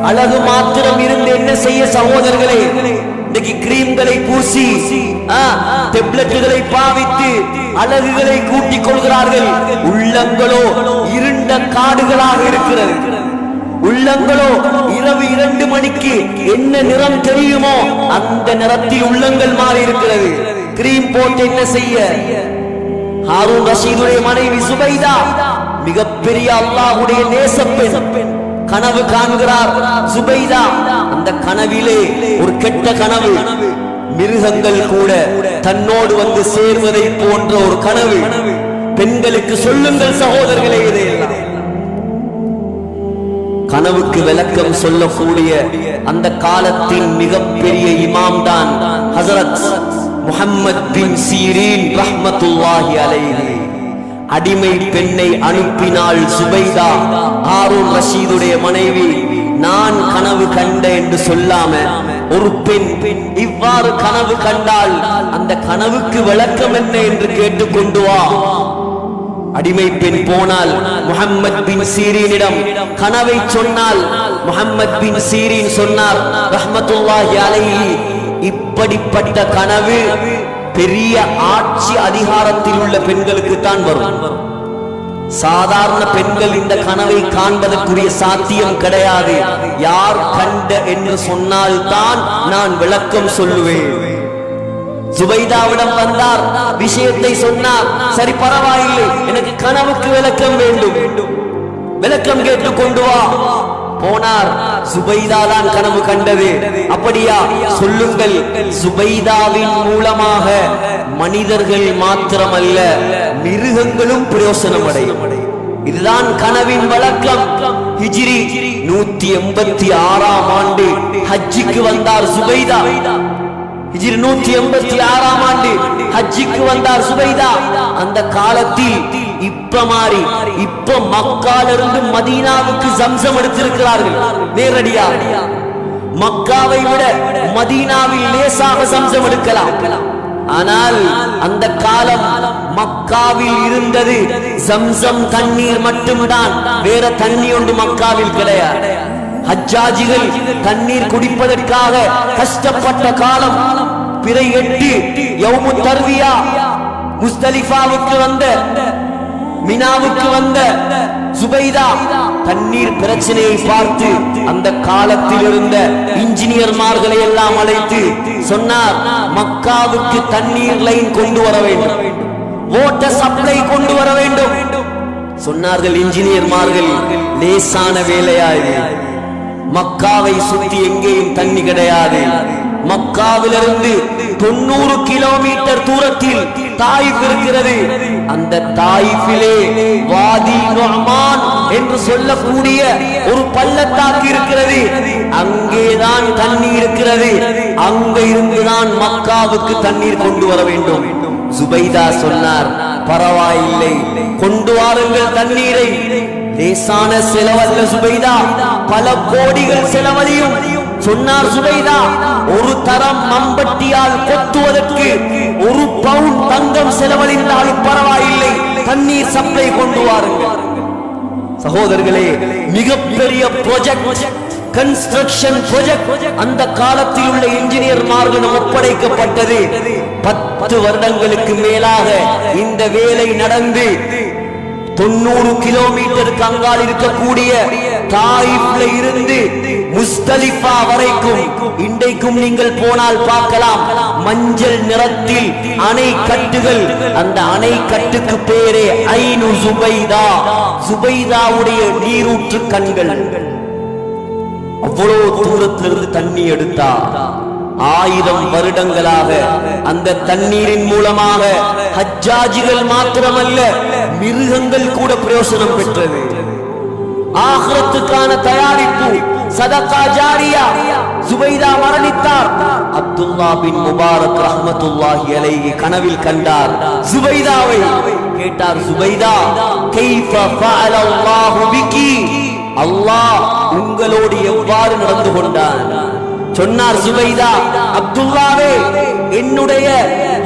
அழகு மாத்திரம் இருந்து என்ன செய்ய சகோதரர்களே? இன்னைக்கு கிரீம்களை பூசி டெப்லெட்டுகளை பாவித்து அழகுகளை கூட்டிக் கொள்கிறார்கள். உள்ளங்களோ இருண்ட காடுகளாக இருக்கிறது. உள்ளங்களோ இரவு 2 மணிக்கு என்ன நிறம் தெரியுமோ அந்த நிறத்தில் உள்ளங்கள் மாறி இருக்கிறது. கிரீம் போட்டு என்ன செய்ய? ஹாரூன் ரஷீதுடைய மனைவி சுபைதா மிகப்பெரிய அல்லாஹ்வுடைய நேசப்பெண் கனவு காண்கிறார் சுபைதா. அந்த கனவிலே ஒரு கெட்ட கனவு, மிருகங்கள் கூட தன்னோடு வந்து சேர்வதை போன்ற ஒரு கனவு. பெண்களுக்கு சொல்லுங்கள் சகோதரர்களே, இதையெல்லாம் கனவுக்கு விளக்கம் சொல்லக்கூடிய அந்த காலத்தின் மிகப்பெரிய இமாம் தான் ஹஸரத் முஹம்மத் பின் சீரீன் ரஹ்மத்துல்லாஹி அலைஹி. அடிமை பெண்ணை அனுப்பினாள் சுபைதா, ஹாரூன் ரஷீதுடைய மனைவி. நான் கனவு கண்ட என்று சொல்லாம ஒரு பெண் இவ்வாறு கனவு கண்டால் அந்த கனவுக்கு விளக்கம் என்ன என்று கேட்டுக்கொண்டு வா. அடிமை பெண் போனால் முஹம்மத் பின் சீரீனிடம் கனவை சொன்னால் முஹம்மத் பின் சீரீன் சொன்னார் ரஹ்மத்துல்லாஹி அலைஹி, இப்படிப்பட்ட கனவு பெரிய ஆட்சி அதிகாரத்தில் உள்ள பெண்களுக்கு தான் வரும். சாதாரண பெண்கள் இந்த கனவை காண்பதற்குரிய சாத்தியம் கிடையாது. யார் கண்ட என்று சொன்னால் தான் நான் விளக்கம் சொல்லுவேன். சுபைதாவிடம் வந்தார், விஷயத்தை சொன்னார். சரி பரவாயில்லை, எனக்கு கனவுக்கு விளக்கம் வேண்டும், விளக்கம் கேட்டு கொண்டு வா. போனார். சுபைதா தான் கனவு கண்டது. அப்படியா, சொல்லுங்கள். சுபைதாவின் மூலமாக மனிதர்கள் மாத்திரமல்ல மிருகங்களும் பிரயோசனம் அடையும். இதுதான் கனவின் வழக்கம். ஹிஜ்ரி 186ஆம் ஆண்டு ஹஜ்ஜிக்கு வந்தார் சுபைதா. ஹிஜ்ரி 186ஆம் ஆண்டு ஹஜ்ஜிக்கு வந்தார் சுபைதா. அந்த காலத்தில் இப்ப மாறி இப்ப மக்காலிருந்து மதீனாவுக்கு ஜம்சம் எடுத்திருக்கிறார்கள் நேரடியா. மக்காவை விட மதீனாவில் லேசாக ஜம்சம் எடுக்கலாம். ஆனால் அந்த காலம் மக்காவில் இருந்தது ஜம்சம் தண்ணீர் மட்டும்தான், வேற தண்ணி ஒன்று மக்காவில் கிடையாது. ஹஜ்ஜாஜிகள் தண்ணீர் குடிப்பதற்காக கஷ்டப்பட்ட காலம். பிறை 8 யௌமு தர்வியா முஸ்தலிஃபாவுக்கு வந்த, மினாவுக்கு வந்த சுபைதா தண்ணீர் பிரச்சனையை பார்த்து அந்த காலத்தில் இருந்த இன்ஜினியர்மார்களை எல்லாம் அழைத்து சொன்னார், மக்காவுக்கு தண்ணீர் லைன் கொண்டு வர வேண்டும், வாட்டர் சப்ளை கொண்டு வர வேண்டும். சொன்னார்கள் இன்ஜினியர்மார்கள், லேசான வேலையாய், மக்காவை சுற்றி எங்கேயும் தண்ணி கிடையாது. மக்காவிலிருந்து 90 கிலோமீட்டர் தூரத்தில் தாயிஃப் இருக்கிறது. அந்த தாயிஃபிலே வாதி நுஅமான் என்று சொல்லக்கூடிய ஒரு பள்ளத்தாக்கு இருக்கிறது. அங்கேதான் தண்ணி இருக்கிறது. அங்க இருந்துதான் மக்காவுக்கு தண்ணீர் கொண்டு வர வேண்டும். சுபைதா சொன்னார், பரவாயில்லை, கொண்டு வாருங்கள் தண்ணீரை. லேசான செலவல்ல சுபைதா, பல கோடிகள் செலவழியும். சொன்னார் சுபைதா, ஒரு தரம் மம்பட்டியால் கொத்துவதற்கு 1 பவுண்ட் தங்கம் செலவழிந்தாலும் பரவாயில்லை, தண்ணீர் சப்ளை கொண்டு வாருங்கள். சகோதரர்களே, மிகப்பெரிய ப்ராஜெக்ட், கன்ஸ்ட்ரக்ஷன் ப்ராஜெக்ட் அந்த காலத்தில் உள்ள இன்ஜினியர்மார்களிடம் ஒப்படைக்கப்பட்டது. 10 வருடங்களுக்கு மேலாக இந்த வேலை நடந்து 90 கிலோமீட்டருக்கு அங்கால் இருக்கக்கூடிய தாயிஃப்ல இருந்து முஸ்தலிஃபா வரைக்கும் இன்றைக்கும் நீங்கள் போனால் பார்க்கலாம். மஞ்சள் நிறத்தில் அணை கட்டுகள். அந்த அணை கட்டுக்கு பேரே ஐனு சுபைதா, சுபைதாவுடைய நீரூற்று கண்கள். அவ்வளவு தூரத்திலிருந்து தண்ணி எடுத்தா 1000 வருடங்களாக அந்த தண்ணீரின் மூலமாக ஹஜ்ஜாஜிகள் மாத்திரமல்ல மிருகங்கள் கூட பிரயோசனம் பெற்றது. ஆகிரத்துக்கான தயாரிப்பு, சதகா ஜாரியா. சுபைதா மரணித்தார். அப்துல்லா பின் முபாரக் ரஹ்மத்துல்லாஹி அலைஹி கனவில் கண்டார் சுபைதாவை. கேட்டார், சுபைதா, கைஃப ஃபஅல அல்லாஹு பிகி, அல்லாஹ் உங்களோடு எவ்வாறு நடந்து கொண்டான்? சொன்னார் சுபைதா, அப்துல்லாவே, என்னுடைய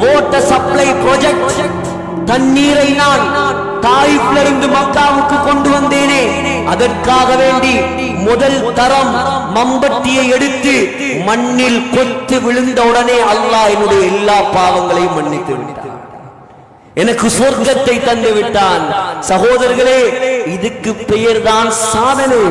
வாட்டர் சப்ளை ப்ராஜெக்ட், தண்ணீரை நான் தாயிஃப்ல இருந்து மக்காவுக்கு கொண்டு வந்தேனே, அதற்காக வேண்டி முதல் தரம் மம்பட்டியை எடுத்து மண்ணில் கொத்து விழுந்த உடனே அல்லாஹ் என்னுடைய எல்லா பாவங்களையும் மன்னித்து விட்டான், எனக்கு சொர்க்கத்தை தந்து விட்டான். சகோதரர்களே, இதுக்கு பெயர்தான் சாதனை.